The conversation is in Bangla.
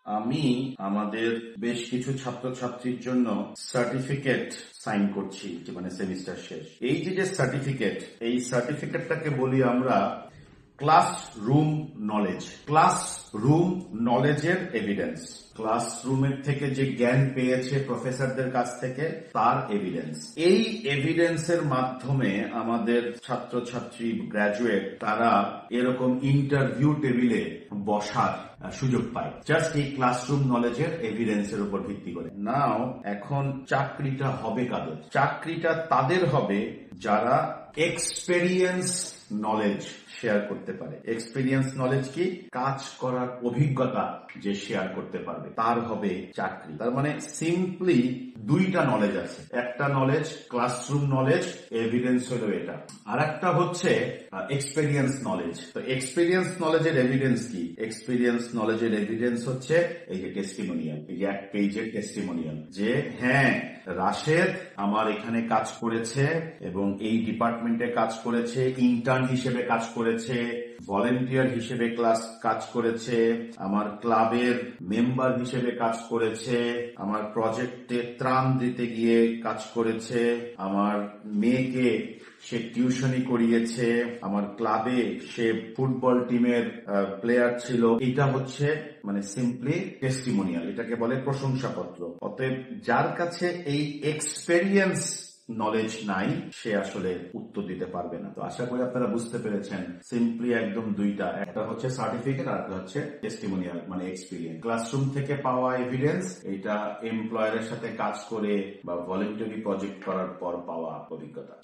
আমি আমাদের বেশ কিছু ছাত্রছাত্রীর জন্য সার্টিফিকেট সাইন করছি, মানে সেমিস্টার শেষ। এই যে সার্টিফিকেট, এই সার্টিফিকেটটাকে বলি আমরা ক্লাসরুম নলেজ। ক্লাসরুম নলেজের এভিডেন্স, ক্লাসরুমের থেকে যে জ্ঞান পেয়েছে প্রফেসরদের কাছ থেকে তার এভিডেন্স। এই এভিডেন্সের মাধ্যমে আমাদের ছাত্রছাত্রী গ্রাজুয়েট তারা এরকম ইন্টারভিউ টেবিলে বসার সুযোগ পায় জাস্ট এই ক্লাসরুম নলেজের এভিডেন্সের উপর ভিত্তি করে। নাও এখন চাকরিটা হবে কাদের? চাকরিটা তাদের হবে যারা এক্সপেরিয়েন্স নলেজ শেয়ার করতে পারে। এক্সপেরিয়েন্স নলেজ কি? কাজ করার অভিজ্ঞতা যে শেয়ার করতে পারবে তার হবে চাকরি। তার মানে সিম্পলি দুইটা নলেজ আছে, একটা নলেজ ক্লাসরুম নলেজ, এভিডেন্স হলো এটা, আর একটা হচ্ছে এক্সপেরিয়েন্স নলেজ। তো এক্সপেরিয়েন্স নলেজের এভিডেন্স কি? এক্সপেরিয়েন্স নলেজের এভিডেন্স হচ্ছে এই যে টেস্টিমোনিয়াল, এই যে 1 পেজের টেস্টিমোনিয়াল, যে হ্যাঁ রাশেদ আমার এখানে কাজ করেছে এবং এই ডিপার্টমেন্টে কাজ করেছে, ইন্টার্ন হিসেবে কাজ করেছে, ভলেন্টিয়ার হিসেবে কাজ করেছে, আমার ক্লাবের মেম্বার হিসেবে কাজ করেছে, আমার প্রজেক্টে ত্রাণ দিতে গিয়ে কাজ করেছে, আমার মেয়েকে সে টিউশনি করিয়েছে, আমার ক্লাবে সে ফুটবল টিমের প্লেয়ার ছিল। এটা হচ্ছে মানে সিম্পলি টেস্টিমোনিয়াল, এটাকে বলে প্রশংসাপত্র। অতএব যার কাছে এই এক্সপেরিয়েন্স নলেজ নাই সে আসলে উত্তর দিতে পারবে না। তো আশা করি আপনারা বুঝতে পেরেছেন, সিম্পলি একদম দুইটা, একটা হচ্ছে সার্টিফিকেট আর একটা হচ্ছে টেস্টিমোনিয়াল মানে এক্সপিরিয়েন্স। ক্লাসরুম থেকে পাওয়া এভিডেন্স, এটা এমপ্লয়ারের সাথে কাজ করে বা ভলেন্টারি প্রজেক্ট করার পর পাওয়া অভিজ্ঞতা।